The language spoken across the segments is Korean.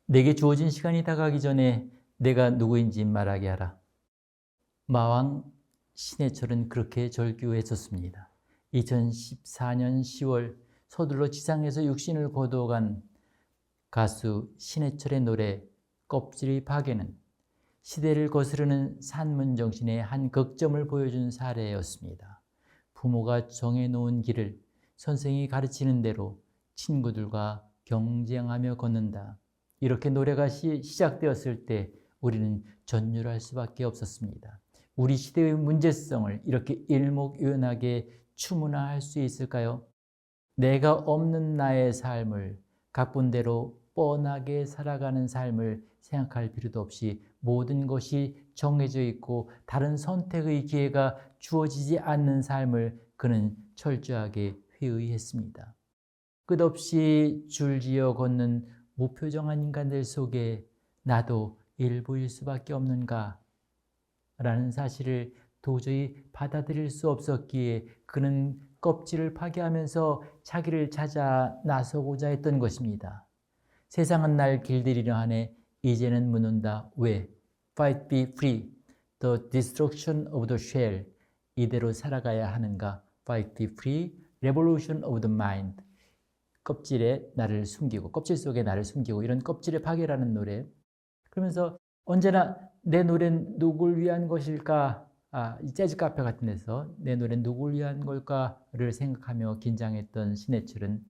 내게 주어진 시간이 다가가기 전에 내가 누구인지 말하게 하라. 마왕 신해철은 그렇게 절규했었습니다. 2014년 10월 서둘러 지상에서 육신을 거두어간 가수 신해철의 노래 껍질의 파괴는 시대를 거스르는 산문정신의 한 극점을 보여준 사례였습니다. 부모가 정해놓은 길을 선생이 가르치는 대로 친구들과 경쟁하며 걷는다. 이렇게 노래가 시작되었을 때 우리는 전율할 수밖에 없었습니다. 우리 시대의 문제성을 이렇게 일목요연하게 추문화할 수 있을까요? 내가 없는 나의 삶을 각본대로 뻔하게 살아가는 삶을 생각할 필요도 없이 모든 것이 정해져 있고 다른 선택의 기회가 주어지지 않는 삶을 그는 철저하게 회의했습니다. 끝없이 줄지어 걷는 무표정한 인간들 속에 나도 일부일 수밖에 없는가? 라는 사실을 도저히 받아들일 수 없었기에 그는 껍질을 파괴하면서 자기를 찾아 나서고자 했던 것입니다. 세상은 날 길들이려 하네 이제는 묻는다. 왜? Fight be free. The destruction of the shell. 이대로 살아가야 하는가? Fight be free. Revolution of the mind. 껍질에 나를 숨기고 껍질 속에 나를 숨기고 이런 껍질의 파괴라는 노래. 그러면서 언제나 내 노래는 누굴 위한 것일까? 이 재즈 카페 같은 데서 내 노래는 누굴 위한 걸까를 생각하며 긴장했던 신해철은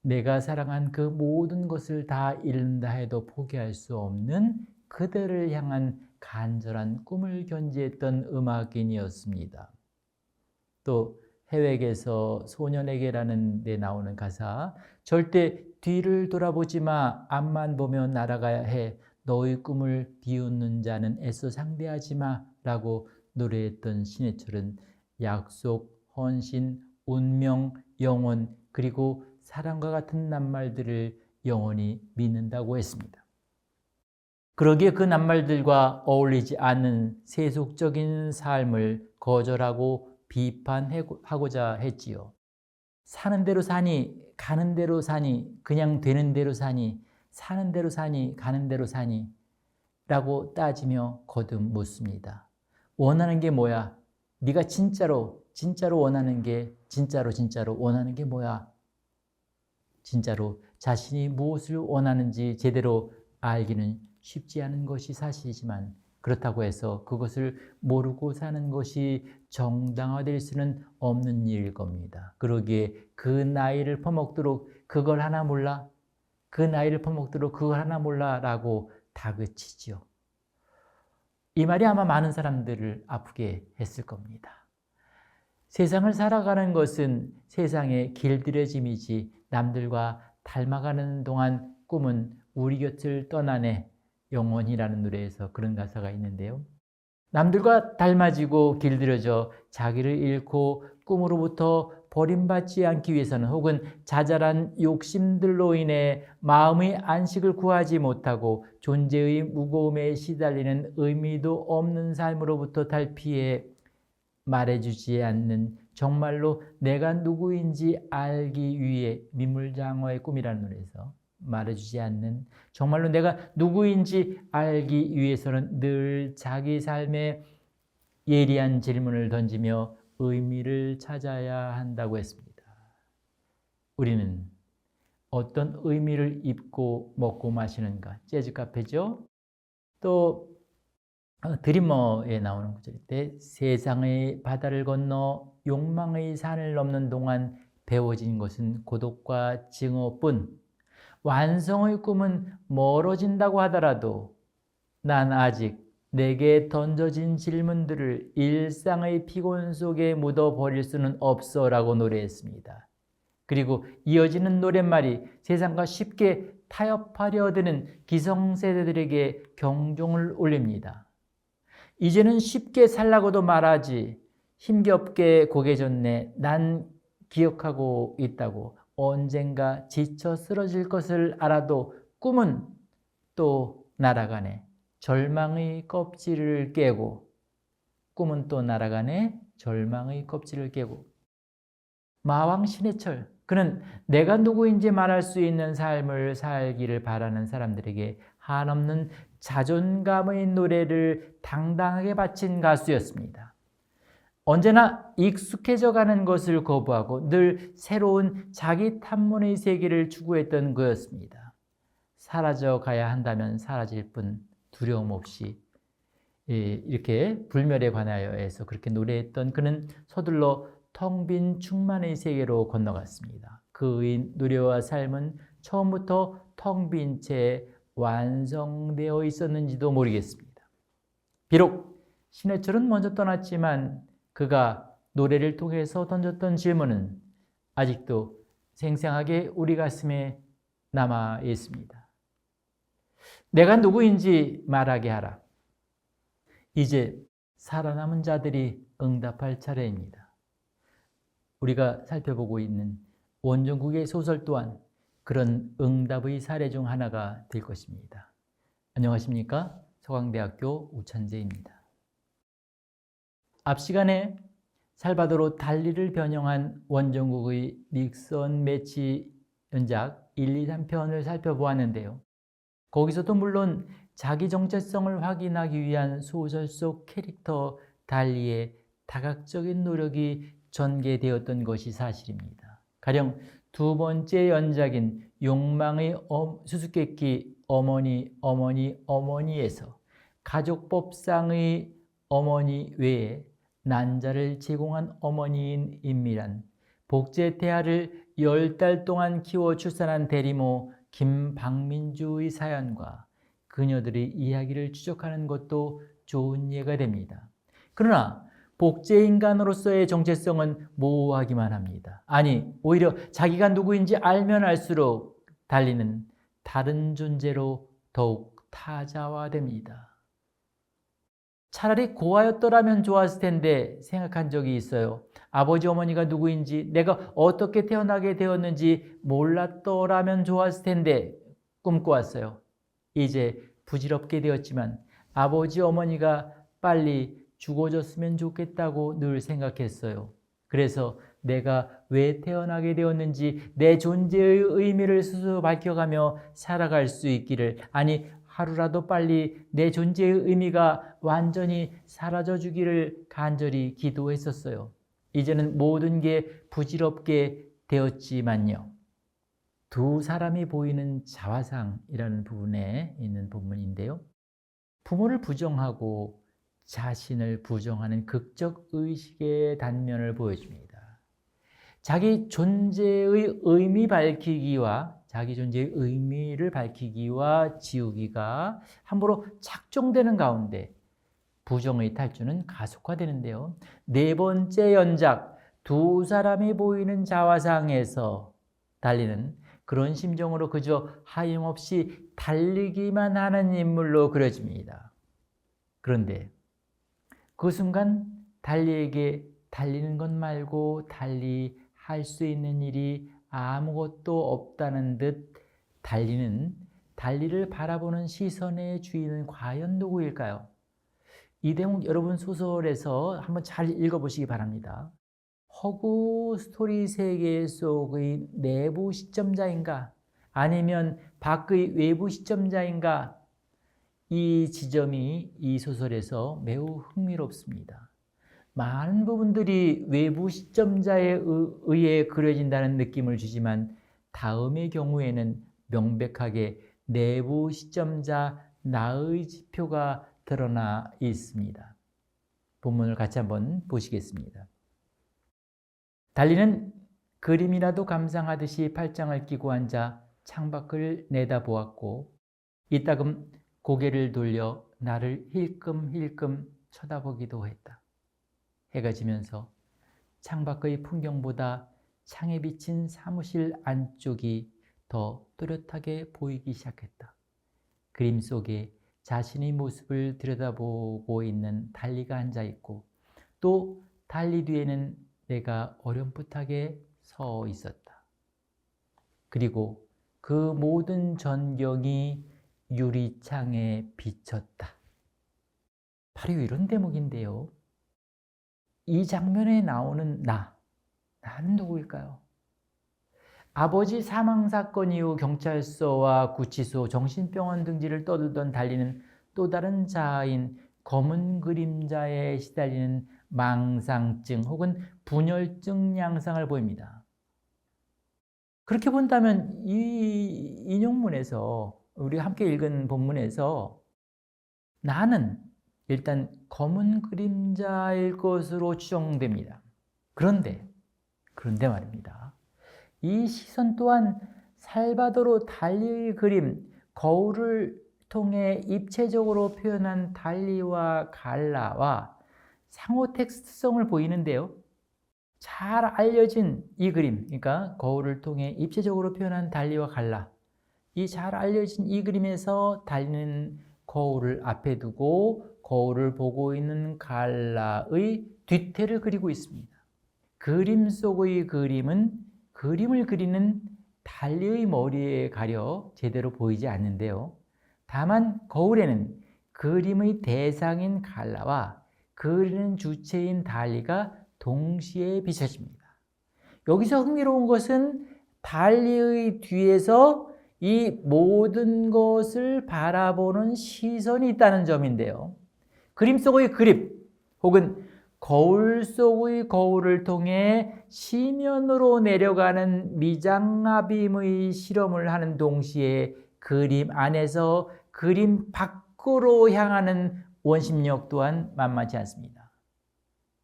내가 사랑한 그 모든 것을 다 잃는다 해도 포기할 수 없는 그대를 향한 간절한 꿈을 견지했던 음악인이었습니다. 또 해외에서 소년에게라는 데 나오는 가사, 절대 뒤를 돌아보지 마. 앞만 보며 날아가야 해. 너의 꿈을 비웃는 자는 애써 상대하지 마. 라고 노래했던 신해철은 약속, 헌신, 운명, 영원, 그리고 사랑과 같은 낱말들을 영원히 믿는다고 했습니다. 그러기에 그 낱말들과 어울리지 않는 세속적인 삶을 거절하고 비판하고자 했지요. 사는 대로 사니, 가는 대로 사니, 그냥 되는 대로 사니, 사는 대로 사니, 가는 대로 사니 라고 따지며 거듭 묻습니다. 원하는 게 뭐야? 네가 진짜로 원하는 게 진짜로 원하는 게 뭐야? 진짜로 자신이 무엇을 원하는지 제대로 알기는 쉽지 않은 것이 사실이지만 그렇다고 해서 그것을 모르고 사는 것이 정당화될 수는 없는 일일 겁니다. 그러기에 그 나이를 퍼먹도록 그걸 하나 몰라? 그 나이를 퍼먹도록 그걸 하나 몰라? 라고 다그치죠. 이 말이 아마 많은 사람들을 아프게 했을 겁니다. 세상을 살아가는 것은 세상의 길들여짐이지 남들과 닮아가는 동안 꿈은 우리 곁을 떠나네. 영원이라는 노래에서 그런 가사가 있는데요. 남들과 닮아지고 길들여져 자기를 잃고 꿈으로부터 버림받지 않기 위해서는 혹은 자잘한 욕심들로 인해 마음의 안식을 구하지 못하고 존재의 무거움에 시달리는 의미도 없는 삶으로부터 탈피해 말해주지 않는 정말로 내가 누구인지 알기 위해 민물장어의 꿈이라는 노래에서 말해주지 않는 정말로 내가 누구인지 알기 위해서는 늘 자기 삶에 예리한 질문을 던지며 의미를 찾아야 한다고 했습니다. 우리는 어떤 의미를 입고 먹고 마시는가? 재즈 카페죠. 또 드리머에 나오는 구절인데 세상의 바다를 건너 욕망의 산을 넘는 동안 배워진 것은 고독과 증오뿐 완성의 꿈은 멀어진다고 하더라도 난 아직 내게 던져진 질문들을 일상의 피곤 속에 묻어버릴 수는 없어 라고 노래했습니다. 그리고 이어지는 노랫말이 세상과 쉽게 타협하려 드는 기성세대들에게 경종을 울립니다. 이제는 쉽게 살라고도 말하지 힘겹게 고개 졌네. 난 기억하고 있다고. 언젠가 지쳐 쓰러질 것을 알아도 꿈은 또 날아가네. 절망의 껍질을 깨고 꿈은 또 날아가네. 절망의 껍질을 깨고. 마왕 신해철, 그는 내가 누구인지 말할 수 있는 삶을 살기를 바라는 사람들에게 한없는 자존감의 노래를 당당하게 바친 가수였습니다. 언제나 익숙해져 가는 것을 거부하고 늘 새로운 자기 탐문의 세계를 추구했던 그였습니다. 사라져 가야 한다면 사라질 뿐 두려움 없이, 이렇게 불멸에 관하여 해서 그렇게 노래했던 그는 서둘러 텅 빈 충만의 세계로 건너갔습니다. 그의 노래와 삶은 처음부터 텅 빈 채 완성되어 있었는지도 모르겠습니다. 비록 신해철은 먼저 떠났지만 그가 노래를 통해서 던졌던 질문은 아직도 생생하게 우리 가슴에 남아 있습니다. 내가 누구인지 말하게 하라. 이제 살아남은 자들이 응답할 차례입니다. 우리가 살펴보고 있는 원종국의 소설 또한 그런 응답의 사례 중 하나가 될 것입니다. 안녕하십니까? 서강대학교 우찬재입니다. 앞 시간에 살바도르 달리를 변형한 원종국의 닉선 매치 연작 1, 2, 3편을 살펴보았는데요. 거기서도 물론 자기 정체성을 확인하기 위한 소설 속 캐릭터 달리의 다각적인 노력이 전개되었던 것이 사실입니다. 가령 두 번째 연작인 욕망의 수수께끼 어머니에서 가족법상의 어머니 외에 난자를 제공한 어머니인 임미란, 복제 태아를 10달 동안 키워 출산한 대리모 김박민주의 사연과 그녀들의 이야기를 추적하는 것도 좋은 예가 됩니다. 그러나 복제인간으로서의 정체성은 모호하기만 합니다. 아니, 오히려 자기가 누구인지 알면 알수록 달리는 다른 존재로 더욱 타자화됩니다. 차라리 고아였더라면 좋았을 텐데 생각한 적이 있어요. 아버지 어머니가 누구인지, 내가 어떻게 태어나게 되었는지 몰랐더라면 좋았을 텐데 꿈꿔왔어요. 이제 부질없게 되었지만 아버지 어머니가 빨리 죽어졌으면 좋겠다고 늘 생각했어요. 그래서 내가 왜 태어나게 되었는지 내 존재의 의미를 스스로 밝혀가며 살아갈 수 있기를, 아니 하루라도 빨리 내 존재의 의미가 완전히 사라져 주기를 간절히 기도했었어요. 이제는 모든 게 부질없게 되었지만요. 두 사람이 보이는 자화상이라는 부분에 있는 본문인데요. 부모를 부정하고 자신을 부정하는 극적 의식의 단면을 보여줍니다. 자기 존재의 의미 밝히기와 자기 존재의 의미를 밝히기와 지우기가 함부로 착종되는 가운데 부정의 탈주는 가속화되는데요. 네 번째 연작 두 사람이 보이는 자화상에서 달리는 그런 심정으로 그저 하염없이 달리기만 하는 인물로 그려집니다. 그런데 그 순간 달리에게 달리는 것 말고 달리 할 수 있는 일이 아무것도 없다는 듯 달리를 바라보는 시선의 주인은 과연 누구일까요? 이 대목 여러분 소설에서 한번 잘 읽어보시기 바랍니다. 허구 스토리 세계 속의 내부 시점자인가? 아니면 밖의 외부 시점자인가? 이 지점이 이 소설에서 매우 흥미롭습니다. 많은 부분들이 외부 시점자에 의해 그려진다는 느낌을 주지만 다음의 경우에는 명백하게 내부 시점자 나의 지표가 드러나 있습니다. 본문을 같이 한번 보시겠습니다. 달리는 그림이라도 감상하듯이 팔짱을 끼고 앉아 창밖을 내다보았고 이따금 고개를 돌려 나를 힐끔힐끔 쳐다보기도 했다. 해가 지면서 창밖의 풍경보다 창에 비친 사무실 안쪽이 더 또렷하게 보이기 시작했다. 그림 속에 자신의 모습을 들여다보고 있는 달리가 앉아있고 또 달리 뒤에는 내가 어렴풋하게 서 있었다. 그리고 그 모든 전경이 유리창에 비쳤다. 바로 이런 대목인데요. 이 장면에 나오는 나는 누구일까요? 아버지 사망사건 이후 경찰서와 구치소, 정신병원 등지를 떠들던 달리는 또 다른 자아인 검은 그림자에 시달리는 망상증 혹은 분열증 양상을 보입니다. 그렇게 본다면 이 인용문에서 우리가 함께 읽은 본문에서 나는 일단 검은 그림자일 것으로 추정됩니다. 그런데 말입니다. 이 시선 또한 살바도르 달리의 그림 거울을 통해 입체적으로 표현한 달리와 갈라와 상호 텍스트성을 보이는데요. 잘 알려진 이 그림, 그러니까 거울을 통해 입체적으로 표현한 달리와 갈라, 이 잘 알려진 이 그림에서 달리는 거울을 앞에 두고 거울을 보고 있는 갈라의 뒤태를 그리고 있습니다. 그림 속의 그림은 그림을 그리는 달리의 머리에 가려 제대로 보이지 않는데요. 다만 거울에는 그림의 대상인 갈라와 그리는 주체인 달리가 동시에 비춰집니다. 여기서 흥미로운 것은 달리의 뒤에서 이 모든 것을 바라보는 시선이 있다는 점인데요. 그림 속의 그림 혹은 거울 속의 거울을 통해 시면으로 내려가는 미장압임의 실험을 하는 동시에 그림 안에서 그림 밖으로 향하는 원심력 또한 만만치 않습니다.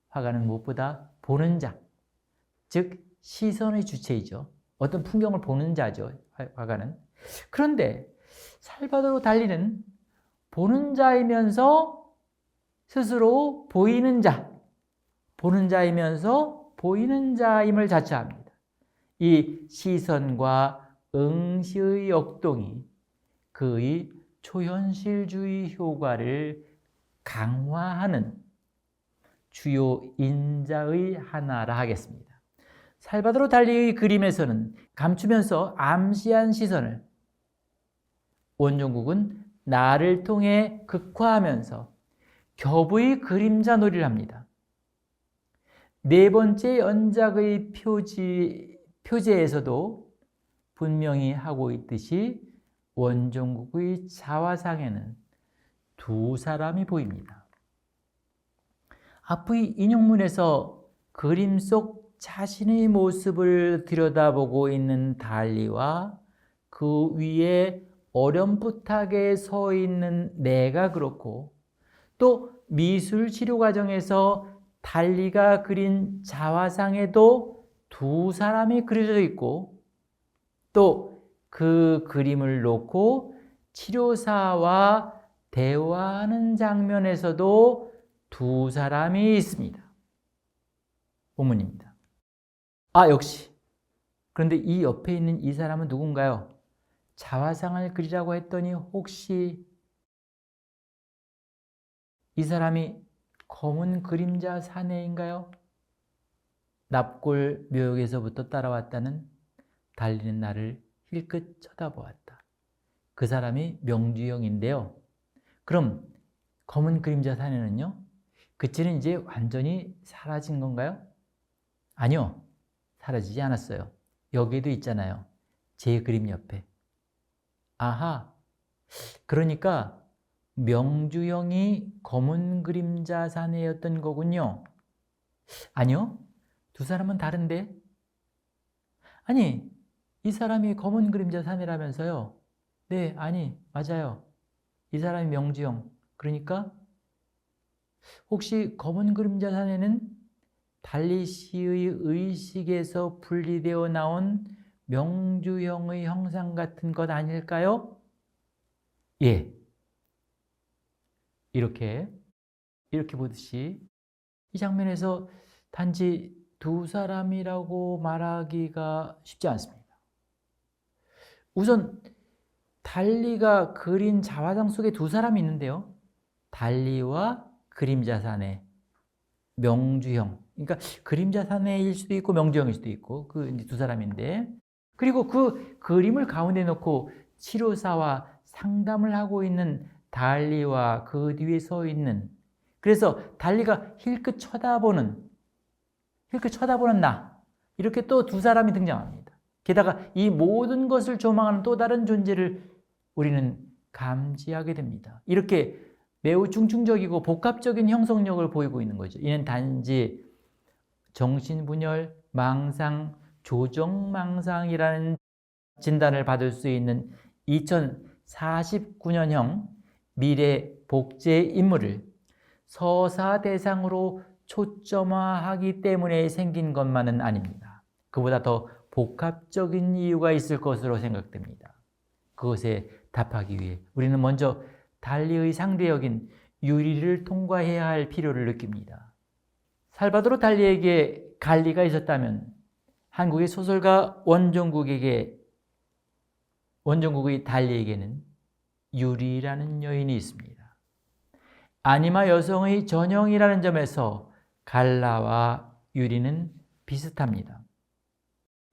화가는 무엇보다 보는 자, 즉 시선의 주체이죠. 어떤 풍경을 보는 자죠, 화가는. 그런데 살바도르 달리는 보는 자이면서 스스로 보이는 자, 보는 자이면서 보이는 자임을 자처합니다. 이 시선과 응시의 역동이 그의 초현실주의 효과를 강화하는 주요 인자의 하나라 하겠습니다. 살바도르 달리의 그림에서는 감추면서 암시한 시선을 원종국은 나를 통해 극화하면서 겹의 그림자 놀이를 합니다. 네 번째 연작의 표제에서도 분명히 하고 있듯이 원종국의 자화상에는 두 사람이 보입니다. 앞의 인용문에서 그림 속 자신의 모습을 들여다보고 있는 달리와 그 위에 어렴풋하게 서 있는 내가 그렇고, 또 미술 치료 과정에서 달리가 그린 자화상에도 두 사람이 그려져 있고, 또 그 그림을 놓고 치료사와 대화하는 장면에서도 두 사람이 있습니다. 본문입니다. 역시. 그런데 이 옆에 있는 이 사람은 누군가요? 자화상을 그리라고 했더니 혹시 이 사람이 검은 그림자 사내인가요? 납골 묘역에서부터 따라왔다는 달리는 나를 힐끗 쳐다보았다. 그 사람이 명주형인데요. 그럼 검은 그림자 사내는요? 그치는 이제 완전히 사라진 건가요? 아니요. 사라지지 않았어요. 여기에도 있잖아요. 제 그림 옆에. 아하. 그러니까 명주형이 검은 그림자 사내였던 거군요. 아니요. 두 사람은 다른데? 아니, 이 사람이 검은 그림자 사내라면서요. 네, 아니, 맞아요. 이 사람이 명주형. 그러니까 혹시 검은 그림자 사내는 달리 씨의 의식에서 분리되어 나온 명주형의 형상 같은 것 아닐까요? 예. 이렇게 보듯이 이 장면에서 단지 두 사람이라고 말하기가 쉽지 않습니다. 우선 달리가 그린 자화상 속에 두 사람이 있는데요. 달리와 그림자 사내, 명주형. 그러니까 그림자 사내일 수도 있고 명주형일 수도 있고 그 두 사람인데, 그리고 그 그림을 가운데 놓고 치료사와 상담을 하고 있는 달리와 그 뒤에 서 있는, 그래서 달리가 힐끗 쳐다보는 나, 이렇게 또 두 사람이 등장합니다. 게다가 이 모든 것을 조망하는 또 다른 존재를 우리는 감지하게 됩니다. 이렇게 매우 중증적이고 복합적인 형성력을 보이고 있는 거죠. 이는 단지 정신분열, 망상, 조정망상이라는 진단을 받을 수 있는 2049년형 미래 복제 인물을 서사 대상으로 초점화하기 때문에 생긴 것만은 아닙니다. 그보다 더 복합적인 이유가 있을 것으로 생각됩니다. 그것에 답하기 위해 우리는 먼저 달리의 상대역인 유리를 통과해야 할 필요를 느낍니다. 살바도르 달리에게 갈리가 있었다면 한국의 소설가 원종국의 달리에게는 유리라는 여인이 있습니다. 아니마 여성의 전형이라는 점에서 갈라와 유리는 비슷합니다.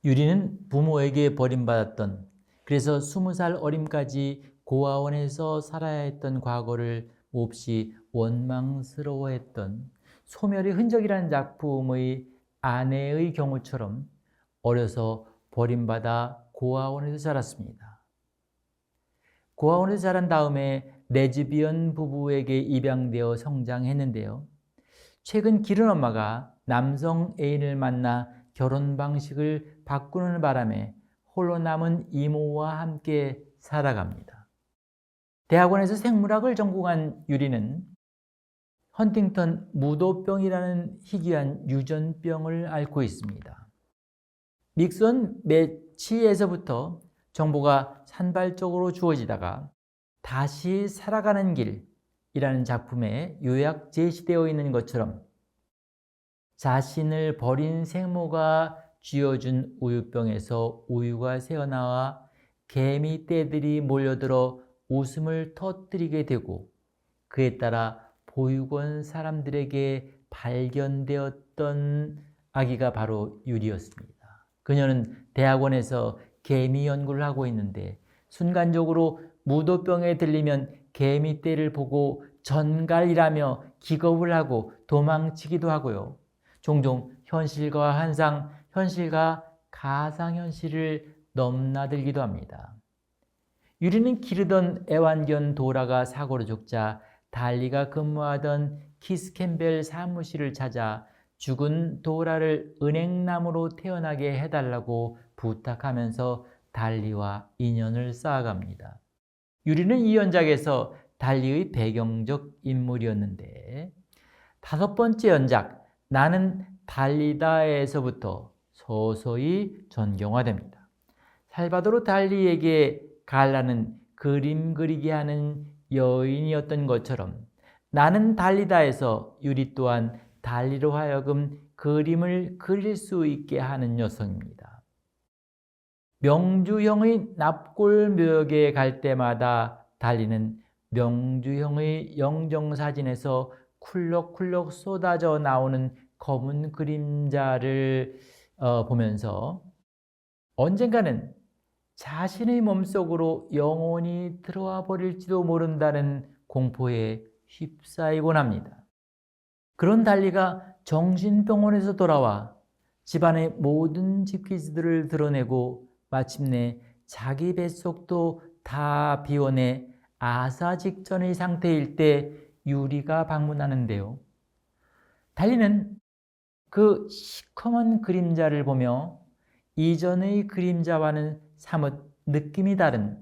유리는 부모에게 버림받았던, 그래서 20살 어림까지 고아원에서 살아야 했던 과거를 몹시 원망스러워했던 소멸의 흔적이라는 작품의 아내의 경우처럼 어려서 버림받아 고아원에서 자랐습니다. 고아원에서 자란 다음에 레즈비언 부부에게 입양되어 성장했는데요. 최근 기른 엄마가 남성 애인을 만나 결혼 방식을 바꾸는 바람에 홀로 남은 이모와 함께 살아갑니다. 대학원에서 생물학을 전공한 유리는 헌팅턴 무도병이라는 희귀한 유전병을 앓고 있습니다. 믹선 매치에서부터 정보가 산발적으로 주어지다가 다시 살아가는 길이라는 작품에 요약 제시되어 있는 것처럼 자신을 버린 생모가 쥐어준 우유병에서 우유가 새어나와 개미떼들이 몰려들어 웃음을 터뜨리게 되고 그에 따라 보육원 사람들에게 발견되었던 아기가 바로 유리였습니다. 그녀는 대학원에서 개미 연구를 하고 있는데 순간적으로 무도병에 들리면 개미떼를 보고 전갈이라며 기겁을 하고 도망치기도 하고요. 종종 현실과 환상, 현실과 가상현실을 넘나들기도 합니다. 유리는 기르던 애완견 도라가 사고로 죽자 달리가 근무하던 키스 캠벨 사무실을 찾아 죽은 도라를 은행나무로 태어나게 해달라고 부탁하면서 달리와 인연을 쌓아갑니다. 유리는 이 연작에서 달리의 배경적 인물이었는데 5번째 연작 나는 달리다에서부터 서서히 전경화됩니다. 살바도르 달리에게 갈라는 그림 그리게 하는 여인이었던 것처럼 나는 달리다에서 유리 또한 달리로 하여금 그림을 그릴 수 있게 하는 여성입니다. 명주형의 납골묘역에 갈 때마다 달리는 명주형의 영정사진에서 쿨럭쿨럭 쏟아져 나오는 검은 그림자를 보면서 언젠가는 자신의 몸속으로 영혼이 들어와 버릴지도 모른다는 공포에 휩싸이곤 합니다. 그런 달리가 정신병원에서 돌아와 집안의 모든 집기지들을 드러내고 마침내 자기 뱃속도 다 비워내 아사 직전의 상태일 때 유리가 방문하는데요. 달리는 그 시커먼 그림자를 보며 이전의 그림자와는 사뭇 느낌이 다른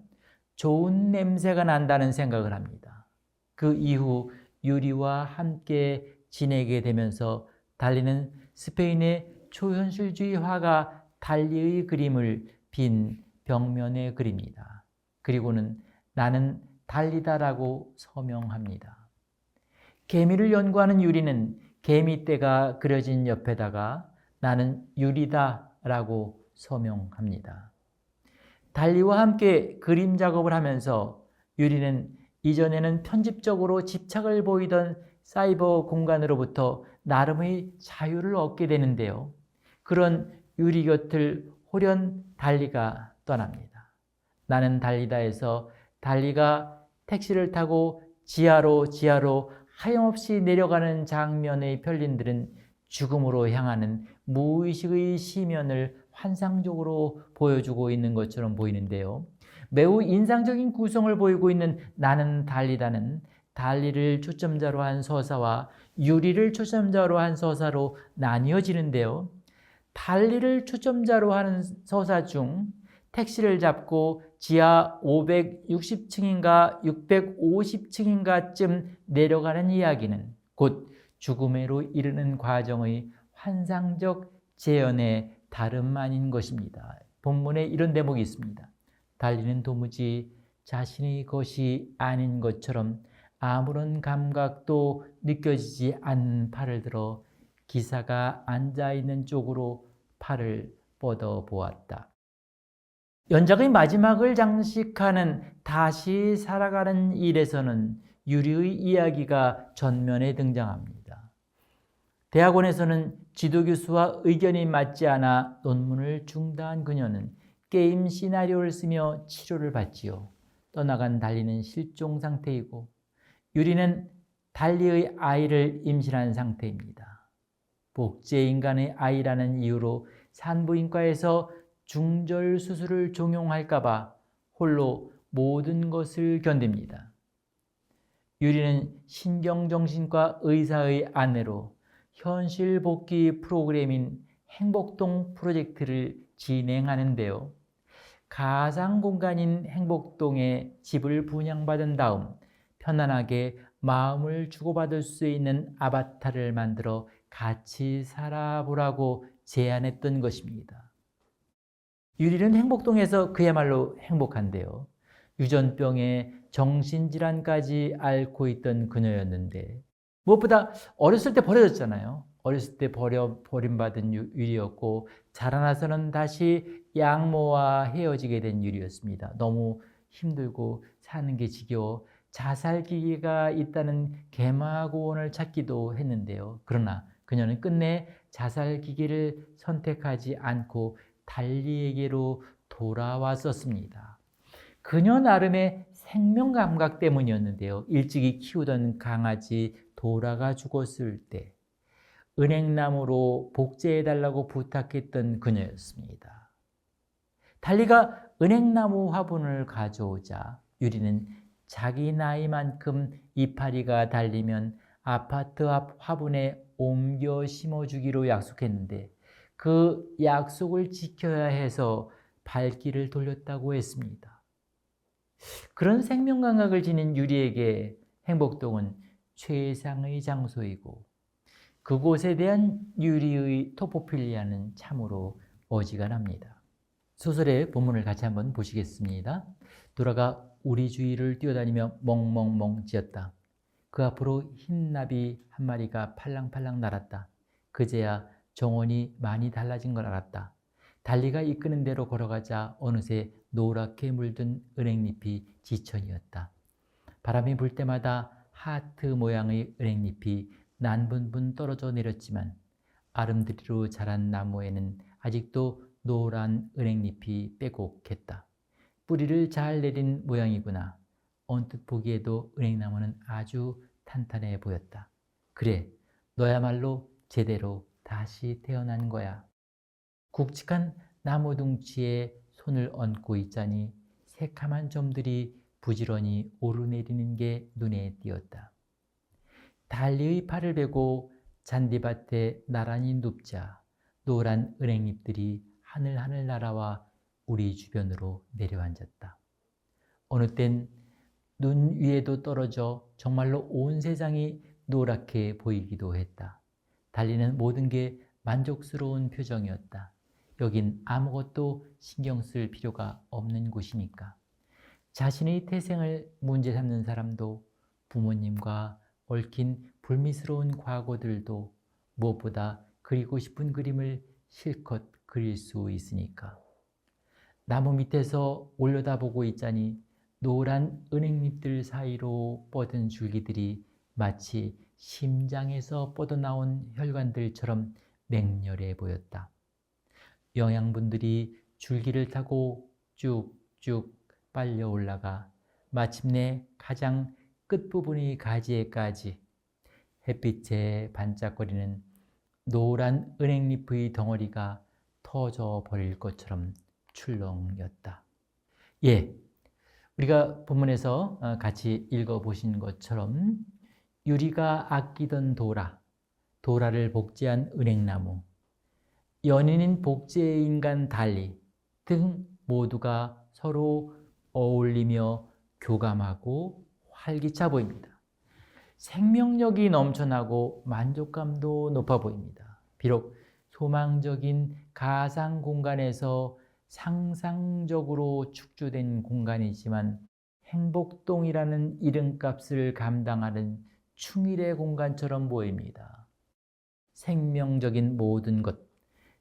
좋은 냄새가 난다는 생각을 합니다. 그 이후 유리와 함께 지내게 되면서 달리는 스페인의 초현실주의 화가 달리의 그림을 빈 벽면에 그립니다. 그리고는 나는 달리다라고 서명합니다. 개미를 연구하는 유리는 개미떼가 그려진 옆에다가 나는 유리다라고 서명합니다. 달리와 함께 그림 작업을 하면서 유리는 이전에는 편집적으로 집착을 보이던 사이버 공간으로부터 나름의 자유를 얻게 되는데요. 그런 유리 곁을 호련 달리가 떠납니다. 나는 달리다에서 달리가 택시를 타고 지하로 하염없이 내려가는 장면의 편린들은 죽음으로 향하는 무의식의 시면을 환상적으로 보여주고 있는 것처럼 보이는데요. 매우 인상적인 구성을 보이고 있는 나는 달리다는 달리를 초점자로 한 서사와 유리를 초점자로 한 서사로 나뉘어지는데요. 달리를 초점자로 하는 서사 중 택시를 잡고 지하 560층인가 650층인가쯤 내려가는 이야기는 곧 죽음으로 이르는 과정의 환상적 재현의 다름 아닌 것입니다. 본문에 이런 대목이 있습니다. 달리는 도무지 자신의 것이 아닌 것처럼 아무런 감각도 느껴지지 않는 팔을 들어 기사가 앉아있는 쪽으로 팔을 뻗어 보았다. 연작의 마지막을 장식하는 다시 살아가는 일에서는 유리의 이야기가 전면에 등장합니다. 대학원에서는 지도교수와 의견이 맞지 않아 논문을 중단한 그녀는 게임 시나리오를 쓰며 치료를 받지요. 떠나간 달리는 실종 상태이고 유리는 달리의 아이를 임신한 상태입니다. 복제인간의 아이라는 이유로 산부인과에서 중절 수술을 종용할까 봐 홀로 모든 것을 견딥니다. 유리는 신경정신과 의사의 아내로 현실 복귀 프로그램인 행복동 프로젝트를 진행하는데요. 가상 공간인 행복동에 집을 분양받은 다음 편안하게 마음을 주고받을 수 있는 아바타를 만들어 같이 살아보라고 제안했던 것입니다. 유리는 행복동에서 그야말로 행복한데요. 유전병에 정신질환까지 앓고 있던 그녀였는데 무엇보다 어렸을 때 버려졌잖아요. 어렸을 때 버림받은 유리였고 자라나서는 다시 양모와 헤어지게 된 유리였습니다. 너무 힘들고 사는 게 지겨워 자살기계가 있다는 개마고원을 찾기도 했는데요. 그러나 그녀는 끝내 자살기계를 선택하지 않고 달리에게로 돌아왔었습니다. 그녀 나름의 생명감각 때문이었는데요. 일찍이 키우던 강아지 도라가 죽었을 때 은행나무로 복제해달라고 부탁했던 그녀였습니다. 달리가 은행나무 화분을 가져오자 유리는 자기 나이만큼 이파리가 달리면 아파트 앞 화분에 옮겨 심어주기로 약속했는데 그 약속을 지켜야 해서 발길을 돌렸다고 했습니다. 그런 생명감각을 지닌 유리에게 행복동은 최상의 장소이고 그곳에 대한 유리의 토포필리아는 참으로 어지간합니다. 소설의 본문을 같이 한번 보시겠습니다. 도라가 우리 주위를 뛰어다니며 멍멍멍 짖었다. 그 앞으로 흰 나비 한 마리가 팔랑팔랑 날았다. 그제야 정원이 많이 달라진 걸 알았다. 달리가 이끄는 대로 걸어가자 어느새 노랗게 물든 은행잎이 지천이었다. 바람이 불 때마다 하트 모양의 은행잎이 난분분 떨어져 내렸지만 아름드리로 자란 나무에는 아직도 노란 은행잎이 빼곡했다. 뿌리를 잘 내린 모양이구나. 언뜻 보기에도 은행나무는 아주 탄탄해 보였다. 그래, 너야말로 제대로 다시 태어난 거야. 굵직한 나무 둥치에 손을 얹고 있자니 새카만 점들이 부지런히 오르내리는 게 눈에 띄었다. 달리의 팔을 베고 잔디밭에 나란히 눕자 노란 은행잎들이 하늘하늘 날아와 우리 주변으로 내려앉았다. 어느 땐 눈 위에도 떨어져 정말로 온 세상이 노랗게 보이기도 했다. 달리는 모든 게 만족스러운 표정이었다. 여긴 아무것도 신경 쓸 필요가 없는 곳이니까. 자신의 태생을 문제 삼는 사람도 부모님과 얽힌 불미스러운 과거들도 무엇보다 그리고 싶은 그림을 실컷 그릴 수 있으니까. 나무 밑에서 올려다보고 있자니 노란 은행잎들 사이로 뻗은 줄기들이 마치 심장에서 뻗어나온 혈관들처럼 맹렬해 보였다. 영양분들이 줄기를 타고 쭉쭉 빨려 올라가 마침내 가장 끝부분의 가지에까지 햇빛에 반짝거리는 노란 은행잎의 덩어리가 터져 버릴 것처럼 출렁였다. 예, 우리가 본문에서 같이 읽어보신 것처럼 유리가 아끼던 도라를 복제한 은행나무, 연인인 복제의 인간 달리 등 모두가 서로 어울리며 교감하고 활기차 보입니다. 생명력이 넘쳐나고 만족감도 높아 보입니다. 비록 소망적인 가상 공간에서 상상적으로 축조된 공간이지만 행복동이라는 이름값을 감당하는 충일의 공간처럼 보입니다. 생명적인 모든 것,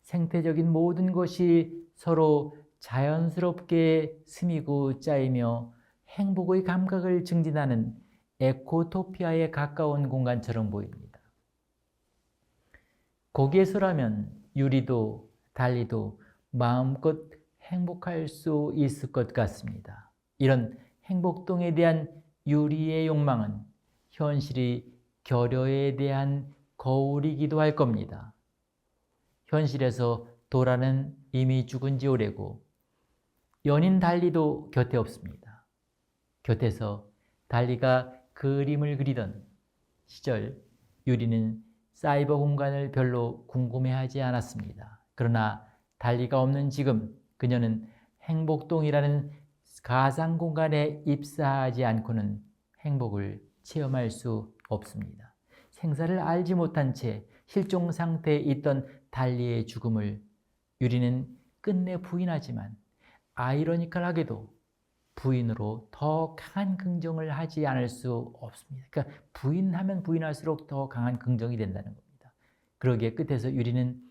생태적인 모든 것이 서로 자연스럽게 스미고 짜이며 행복의 감각을 증진하는 에코토피아에 가까운 공간처럼 보입니다. 거기에서라면 유리도 달리도 마음껏 행복할 수 있을 것 같습니다. 이런 행복동에 대한 유리의 욕망은 현실이 결여에 대한 거울이기도 할 겁니다. 현실에서 도라는 이미 죽은 지 오래고 연인 달리도 곁에 없습니다. 곁에서 달리가 그림을 그리던 시절 유리는 사이버 공간을 별로 궁금해하지 않았습니다. 그러나 달리가 없는 지금 그녀는 행복동이라는 가상 공간에 입사하지 않고는 행복을 체험할 수 없습니다. 생사를 알지 못한 채 실종 상태에 있던 달리의 죽음을 유리는 끝내 부인하지만 아이러니컬하게도 부인으로 더 강한 긍정을 하지 않을 수 없습니다. 그러니까 부인하면 부인할수록 더 강한 긍정이 된다는 겁니다. 그러기에 끝에서 유리는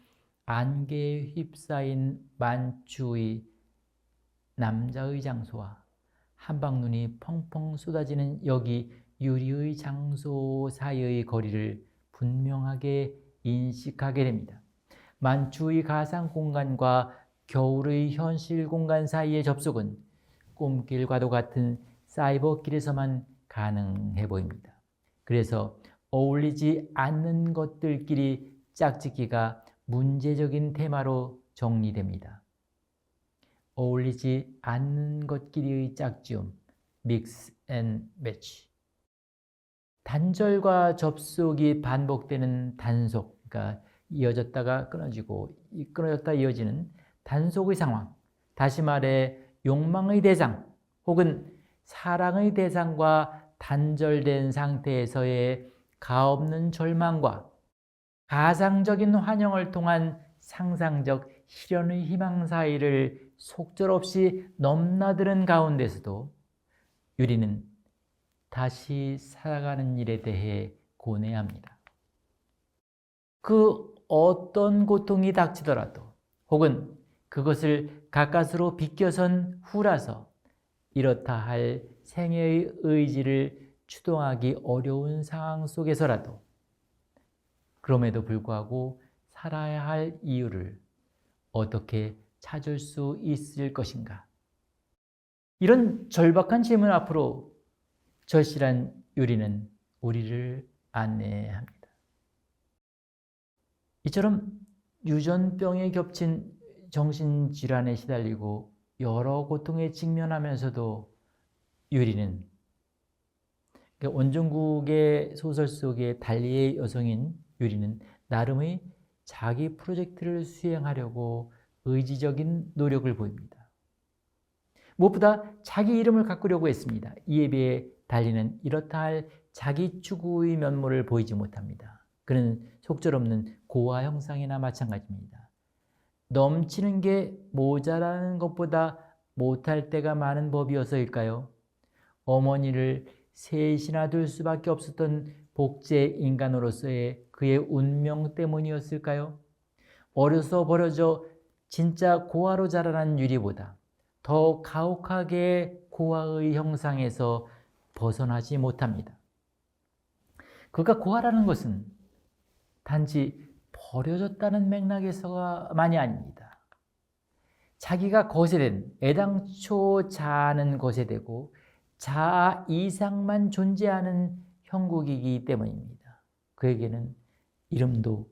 안개에 휩싸인 만추의 남자의 장소와 한방눈이 펑펑 쏟아지는 여기 유리의 장소 사이의 거리를 분명하게 인식하게 됩니다. 만추의 가상 공간과 겨울의 현실 공간 사이의 접속은 꿈길과도 같은 사이버 길에서만 가능해 보입니다. 그래서 어울리지 않는 것들끼리 짝짓기가 문제적인 테마로 정리됩니다. 어울리지 않는 것끼리의 짝지움, mix and match. 단절과 접속이 반복되는 단속, 그러니까 이어졌다가 끊어지고 끊어졌다 이어지는 단속의 상황, 다시 말해 욕망의 대상 혹은 사랑의 대상과 단절된 상태에서의 가없는 절망과 가상적인 환영을 통한 상상적 실현의 희망 사이를 속절없이 넘나드는 가운데서도 유리는 다시 살아가는 일에 대해 고뇌합니다. 그 어떤 고통이 닥치더라도 혹은 그것을 가까스로 비껴선 후라서 이렇다 할 생애의 의지를 추동하기 어려운 상황 속에서라도 그럼에도 불구하고 살아야 할 이유를 어떻게 찾을 수 있을 것인가? 이런 절박한 질문 앞으로 절실한 유리는 우리를 안내합니다. 이처럼 유전병에 겹친 정신질환에 시달리고 여러 고통에 직면하면서도 유리는 원종국의 소설 속의 달리의 여성인 유리는 나름의 자기 프로젝트를 수행하려고 의지적인 노력을 보입니다. 무엇보다 자기 이름을 가꾸려고 했습니다. 이에 비해 달리는 이렇다 할 자기 추구의 면모를 보이지 못합니다. 그는 속절없는 고아 형상이나 마찬가지입니다. 넘치는 게 모자라는 것보다 못할 때가 많은 법이어서일까요? 어머니를 셋이나 둘 수밖에 없었던 복제 인간으로서의 그의 운명 때문이었을까요? 어려서 버려져 진짜 고아로 자라난 유리보다 더 가혹하게 고아의 형상에서 벗어나지 못합니다. 그가 고아라는 것은 단지 버려졌다는 맥락에서만이 아닙니다. 자기가 거세된 애당초 자아는 거세되고 자아 이상만 존재하는 형국이기 때문입니다. 그에게는 이름도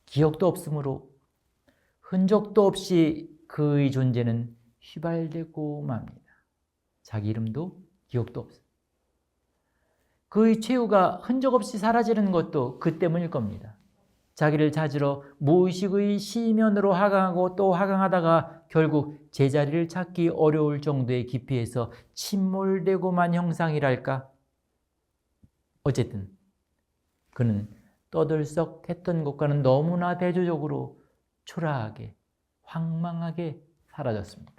기억도 없으므로 흔적도 없이 그의 존재는 휘발되고 맙니다. 자기 이름도 기억도 없습니다. 그의 최후가 흔적 없이 사라지는 것도 그 때문일 겁니다. 자기를 찾으러 무의식의 시면으로 하강하고 또 하강하다가 결국 제자리를 찾기 어려울 정도의 깊이에서 침몰되고만 형상이랄까? 어쨌든 그는 떠들썩했던 것과는 너무나 대조적으로 초라하게 황망하게 사라졌습니다.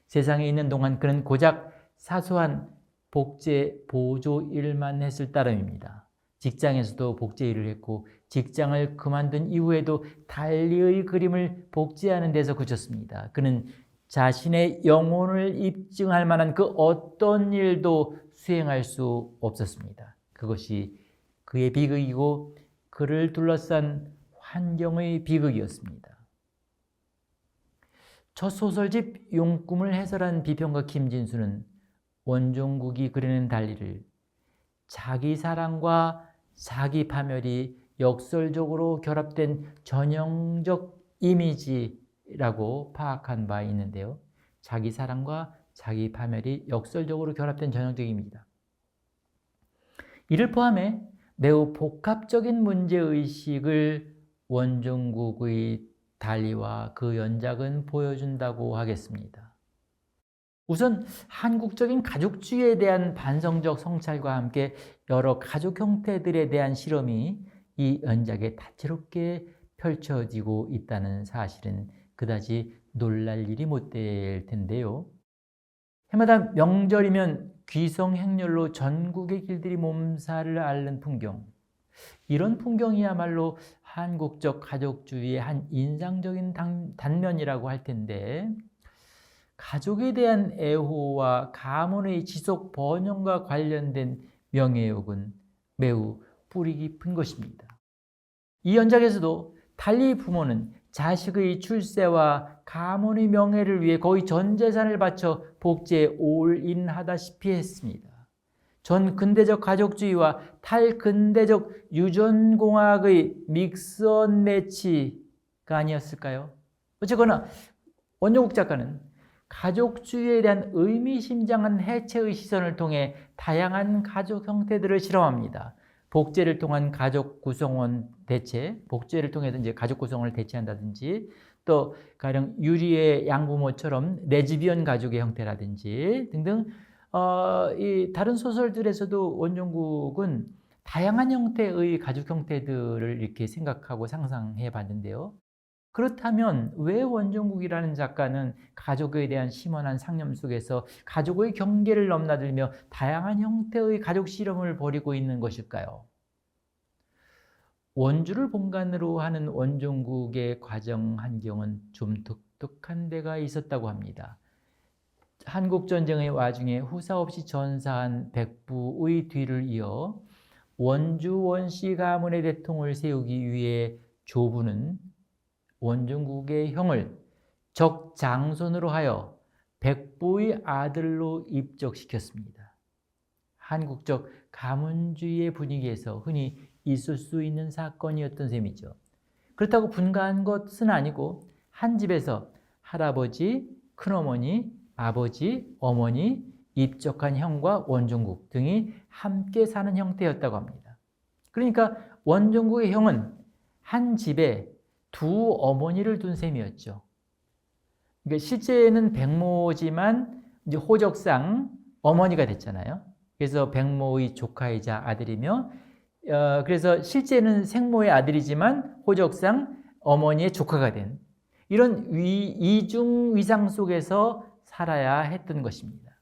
세상에 있는 동안 그는 고작 사소한 복제 보조 일만 했을 따름입니다. 직장에서도 복제 일을 했고 직장을 그만둔 이후에도 달리의 그림을 복제하는 데서 그쳤습니다. 그는 자신의 영혼을 입증할 만한 그 어떤 일도 수행할 수 없었습니다. 그것이 그의 비극이고 그를 둘러싼 환경의 비극이었습니다. 첫 소설집 용꿈을 해설한 비평가 김진수는 원종국이 그리는 달리를 자기 사랑과 자기 파멸이 역설적으로 결합된 전형적 이미지라고 파악한 바 있는데요. 자기 사랑과 자기 파멸이 역설적으로 결합된 전형적 이미지다. 이를 포함해 매우 복합적인 문제의식을 원종국의 달리와 그 연작은 보여준다고 하겠습니다. 우선 한국적인 가족주의에 대한 반성적 성찰과 함께 여러 가족 형태들에 대한 실험이 이 연작에 다채롭게 펼쳐지고 있다는 사실은 그다지 놀랄 일이 못 될 텐데요. 해마다 명절이면 귀성행렬로 전국의 길들이 몸살을 앓는 풍경, 이런 풍경이야말로 한국적 가족주의의 한 인상적인 단면이라고 할 텐데, 가족에 대한 애호와 가문의 지속 번영과 관련된 명예욕은 매우 뿌리 깊은 것입니다. 이 연작에서도 달리 부모는 자식의 출세와 가문의 명예를 위해 거의 전 재산을 바쳐 복제에 올인하다시피 했습니다. 전 근대적 가족주의와 탈근대적 유전공학의 믹스언 매치가 아니었을까요? 어쨌거나 원종국 작가는 가족주의에 대한 의미심장한 해체의 시선을 통해 다양한 가족 형태들을 실험합니다. 복제를 통한 가족 구성원 대체, 복제를 통해서 이제 가족 구성원을 대체한다든지, 또 가령 유리의 양부모처럼 레즈비언 가족의 형태라든지 등등, 이 다른 소설들에서도 원종국은 다양한 형태의 가족 형태들을 이렇게 생각하고 상상해 봤는데요. 그렇다면 왜 원종국이라는 작가는 가족에 대한 심원한 상념 속에서 가족의 경계를 넘나들며 다양한 형태의 가족 실험을 벌이고 있는 것일까요? 원주를 본관으로 하는 원종국의 과정 환경은 좀 독특한 데가 있었다고 합니다. 한국전쟁의 와중에 후사 없이 전사한 백부의 뒤를 이어 원주 원씨 가문의 대통을 세우기 위해 조부는 원종국의 형을 적장손으로 하여 백부의 아들로 입적시켰습니다. 한국적 가문주의의 분위기에서 흔히 있을 수 있는 사건이었던 셈이죠. 그렇다고 분가한 것은 아니고 한 집에서 할아버지, 큰어머니, 아버지, 어머니, 입적한 형과 원종국 등이 함께 사는 형태였다고 합니다. 그러니까 원종국의 형은 한 집에 두 어머니를 둔 셈이었죠. 그러니까 실제는 백모지만 이제 호적상 어머니가 됐잖아요. 그래서 백모의 조카이자 아들이며, 그래서 실제는 생모의 아들이지만 호적상 어머니의 조카가 된 이런 이중 위상 속에서 살아야 했던 것입니다.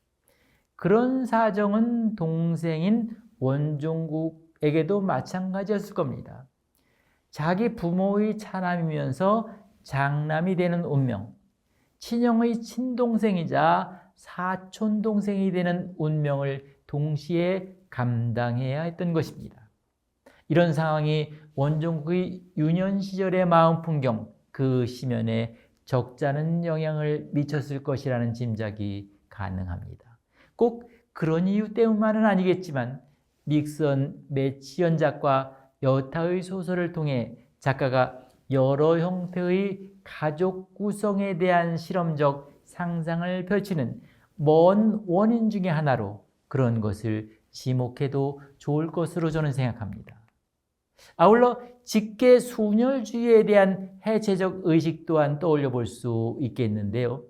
그런 사정은 동생인 원종국에게도 마찬가지였을 겁니다. 자기 부모의 차남이면서 장남이 되는 운명, 친형의 친동생이자 사촌동생이 되는 운명을 동시에 감당해야 했던 것입니다. 이런 상황이 원종국의 유년 시절의 마음 풍경, 그 시면에 적잖은 영향을 미쳤을 것이라는 짐작이 가능합니다. 꼭 그런 이유 때문만은 아니겠지만 닉슨 매치 연작과 여타의 소설을 통해 작가가 여러 형태의 가족 구성에 대한 실험적 상상을 펼치는 먼 원인 중에 하나로 그런 것을 지목해도 좋을 것으로 저는 생각합니다. 아울러 직계 순혈주의에 대한 해체적 의식 또한 떠올려 볼 수 있겠는데요.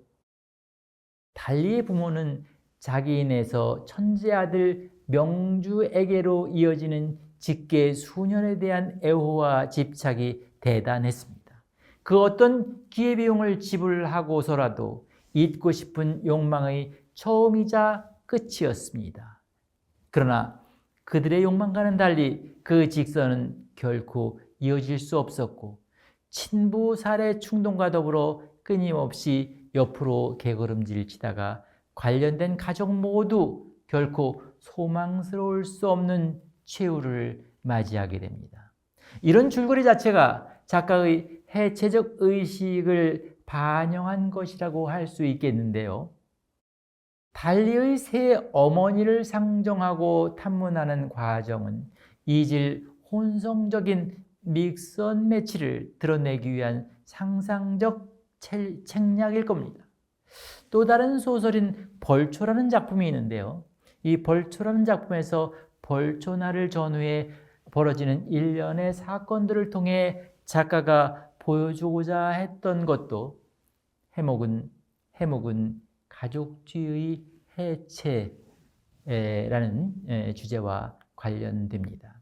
달리의 부모는 자기인에서 천재 아들 명주에게로 이어지는 직계 순혈에 대한 애호와 집착이 대단했습니다. 그 어떤 기회비용을 지불하고서라도 잊고 싶은 욕망의 처음이자 끝이었습니다. 그러나 그들의 욕망과는 달리 그 직선은 결코 이어질 수 없었고 친부 살해 충동과 더불어 끊임없이 옆으로 개걸음질 치다가 관련된 가족 모두 결코 소망스러울 수 없는 최후를 맞이하게 됩니다. 이런 줄거리 자체가 작가의 해체적 의식을 반영한 것이라고 할 수 있겠는데요. 달리의 새 어머니를 상정하고 탐문하는 과정은 이질 혼성적인 믹스앤 매치를 드러내기 위한 상상적 책략일 겁니다. 또 다른 소설인 벌초라는 작품이 있는데요. 이 벌초라는 작품에서 벌초나를 전후에 벌어지는 일련의 사건들을 통해 작가가 보여주고자 했던 것도 해묵은 가족주의의 해체라는 주제와 관련됩니다.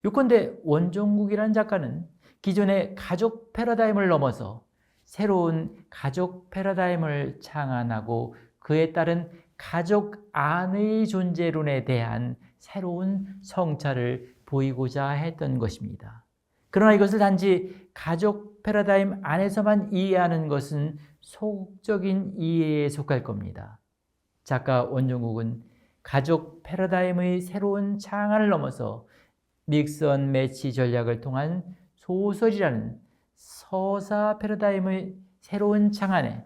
요컨대 원종국이라는 작가는 기존의 가족 패러다임을 넘어서 새로운 가족 패러다임을 창안하고 그에 따른 가족 안의 존재론에 대한 새로운 성찰을 보이고자 했던 것입니다. 그러나 이것을 단지 가족 패러다임 안에서만 이해하는 것은 소극적인 이해에 속할 겁니다. 작가 원종국은 가족 패러다임의 새로운 창안을 넘어서 믹스앤 매치 전략을 통한 소설이라는 서사 패러다임의 새로운 창안에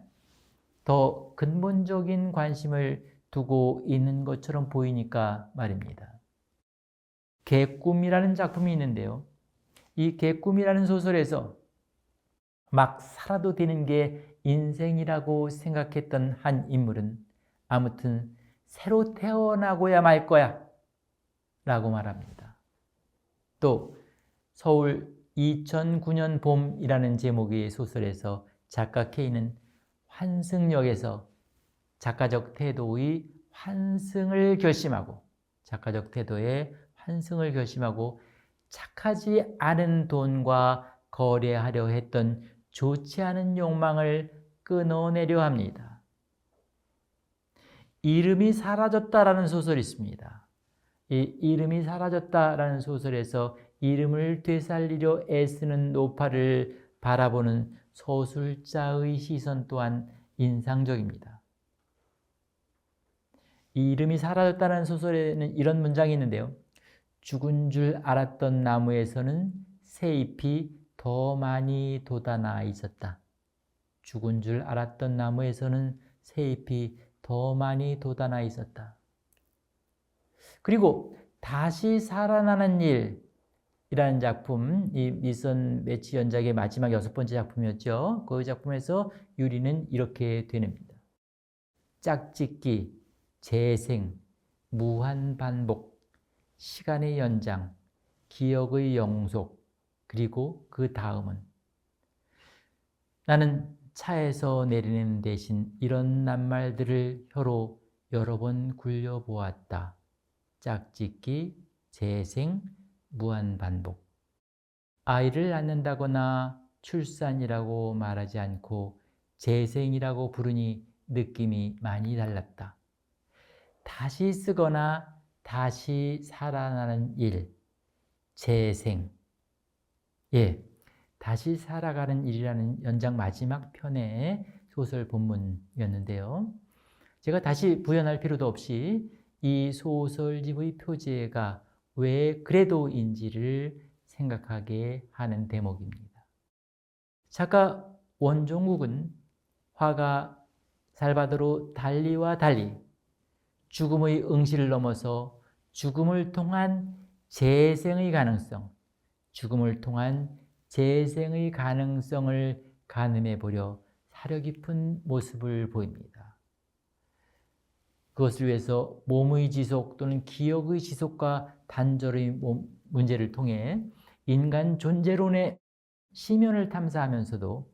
더 근본적인 관심을 두고 있는 것처럼 보이니까 말입니다. 개꿈이라는 작품이 있는데요. 이 개꿈이라는 소설에서 막 살아도 되는 게 인생이라고 생각했던 한 인물은 아무튼 새로 태어나고야 말 거야 라고 말합니다. 또 서울 2009년 봄이라는 제목의 소설에서 작가 K는 환승역에서 작가적 태도의 환승을 결심하고 착하지 않은 돈과 거래하려 했던 좋지 않은 욕망을 끊어내려 합니다. 이름이 사라졌다라는 소설이 있습니다. 이 이름이 사라졌다라는 소설에서 이름을 되살리려 애쓰는 노파를 바라보는 서술자의 시선 또한 인상적입니다. 이 이름이 사라졌다는 소설에는 이런 문장이 있는데요. 죽은 줄 알았던 나무에서는 새잎이 더 많이 돋아나 있었다. 죽은 줄 알았던 나무에서는 새잎이 더 많이 돋아나 있었다. 그리고 다시 살아나는 일이라는 작품, 이 믹스앤 매치 연작의 마지막 6번째 작품이었죠. 그 작품에서 유리는 이렇게 되뇌입니다. 짝짓기, 재생, 무한반복, 시간의 연장, 기억의 영속, 그리고 그 다음은 나는 차에서 내리는 대신 이런 낱말들을 혀로 여러 번 굴려보았다. 짝짓기, 재생, 무한반복. 아이를 낳는다거나 출산이라고 말하지 않고 재생이라고 부르니 느낌이 많이 달랐다. 다시 쓰거나 다시 살아나는 일, 재생. 다시 살아가는 일이라는 연장 마지막 편의 소설 본문이었는데요. 제가 다시 부연할 필요도 없이 이 소설집의 표제가 왜 그래도인지를 생각하게 하는 대목입니다. 작가 원종국은 화가 살바도르 달리와 달리 죽음의 응시를 넘어서 죽음을 통한 재생의 가능성, 죽음을 통한 재생의 가능성을 가늠해 보려 사려 깊은 모습을 보입니다. 그것을 위해서 몸의 지속 또는 기억의 지속과 단절의 문제를 통해 인간 존재론의 심연을 탐사하면서도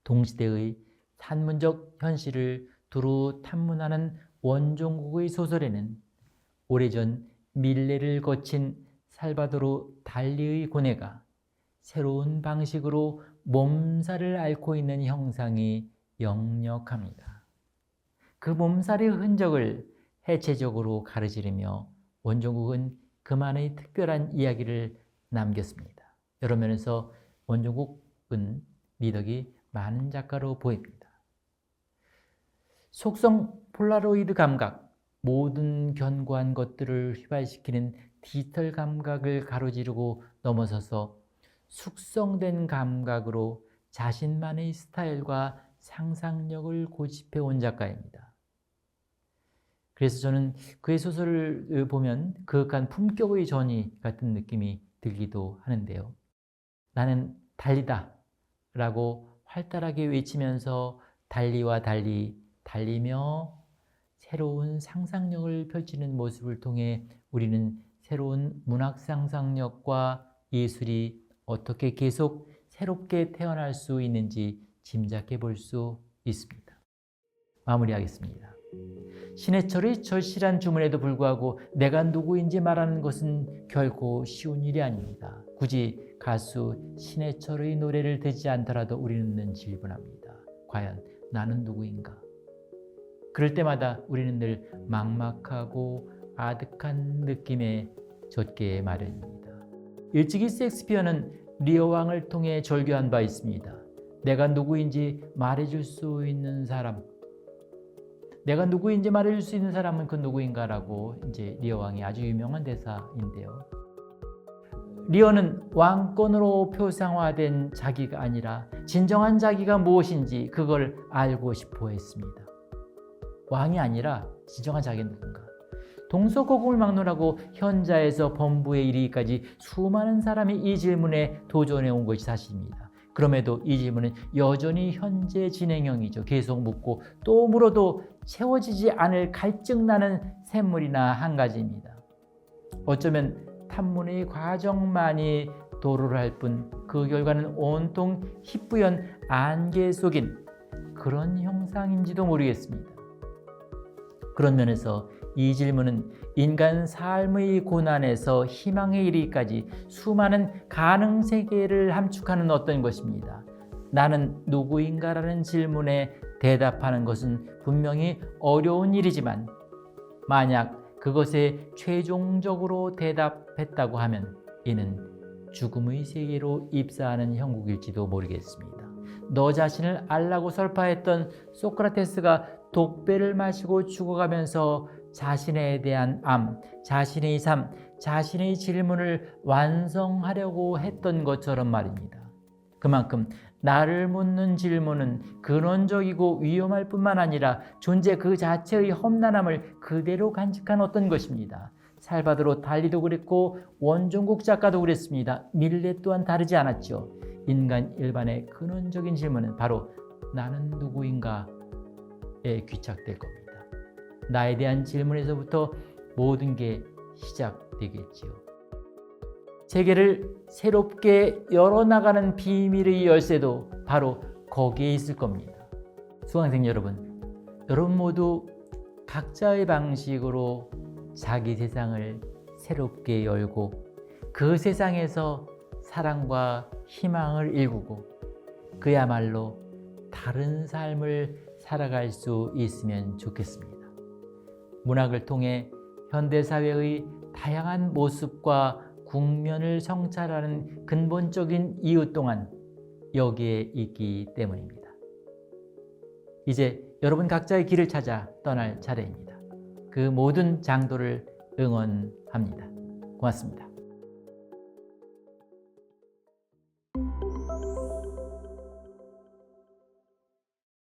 동시대의 산문적 현실을 두루 탐문하는 원종국의 소설에는 오래전 밀레를 거친 살바도르 달리의 고뇌가 새로운 방식으로 몸살을 앓고 있는 형상이 역력합니다. 그 몸살의 흔적을 해체적으로 가르치려며 원종국은 그만의 특별한 이야기를 남겼습니다. 여러 면에서 원종국은 미덕이 많은 작가로 보입니다. 속성 폴라로이드 감각, 모든 견고한 것들을 휘발시키는 디지털 감각을 가로지르고 넘어서서 숙성된 감각으로 자신만의 스타일과 상상력을 고집해 온 작가입니다. 그래서 저는 그의 소설을 보면 그윽한 품격의 전이 같은 느낌이 들기도 하는데요. 나는 달리다 라고 활달하게 외치면서 달리와 달리 달리며 새로운 상상력을 펼치는 모습을 통해 우리는 새로운 문학 상상력과 예술이 어떻게 계속 새롭게 태어날 수 있는지 짐작해 볼 수 있습니다. 마무리하겠습니다. 신해철의 절실한 주문에도 불구하고 내가 누구인지 말하는 것은 결코 쉬운 일이 아닙니다. 굳이 가수 신해철의 노래를 듣지 않더라도 우리는 질문합니다. 과연 나는 누구인가? 그럴 때마다 우리는 늘 막막하고 아득한 느낌에 젖게 마련입니다. 일찍이 셰익스피어는 리어 왕을 통해 절규한 바 있습니다. 내가 누구인지 말해줄 수 있는 사람, 내가 누구인지 말해줄 수 있는 사람은 그 누구인가라고 이제 리어 왕이 아주 유명한 대사인데요. 리어는 왕권으로 표상화된 자기가 아니라 진정한 자기가 무엇인지 그걸 알고 싶어 했습니다. 왕이 아니라 진정한 자기는 누군가. 동서고금을 막론하고 현자에서 범부에 이르기까지 수많은 사람이 이 질문에 도전해 온 것이 사실입니다. 그럼에도 이 질문은 여전히 현재 진행형이죠. 계속 묻고 또 물어도 채워지지 않을 갈증나는 샘물이나 한 가지입니다. 어쩌면 탐문의 과정만이 도로를 할 뿐 그 결과는 온통 희뿌연 안개 속인 그런 형상인지도 모르겠습니다. 그런 면에서 이 질문은 인간 삶의 고난에서 희망에 이르기까지 수많은 가능 세계를 함축하는 어떤 것입니다. 나는 누구인가라는 질문에 대답하는 것은 분명히 어려운 일이지만 만약 그것에 최종적으로 대답했다고 하면 이는 죽음의 세계로 입사하는 형국일지도 모르겠습니다. 너 자신을 알라고 설파했던 소크라테스가 독배를 마시고 죽어가면서 자신에 대한 암, 자신의 삶, 자신의 질문을 완성하려고 했던 것처럼 말입니다. 그만큼 나를 묻는 질문은 근원적이고 위험할 뿐만 아니라 존재 그 자체의 험난함을 그대로 간직한 어떤 것입니다. 살바도르 달리도 그랬고 원종국 작가도 그랬습니다. 밀레 또한 다르지 않았죠. 인간 일반의 근원적인 질문은 바로 나는 누구인가에 귀착될 겁니다. 나에 대한 질문에서부터 모든 게 시작되겠지요. 세계를 새롭게 열어나가는 비밀의 열쇠도 바로 거기에 있을 겁니다. 수강생 여러분, 여러분 모두 각자의 방식으로 자기 세상을 새롭게 열고 그 세상에서 사랑과 희망을 일구고 그야말로 다른 삶을 살아갈 수 있으면 좋겠습니다. 문학을 통해 현대사회의 다양한 모습과 국면을 성찰하는 근본적인 이유 또한 여기에 있기 때문입니다. 이제 여러분 각자의 길을 찾아 떠날 차례입니다. 그 모든 장도를 응원합니다. 고맙습니다.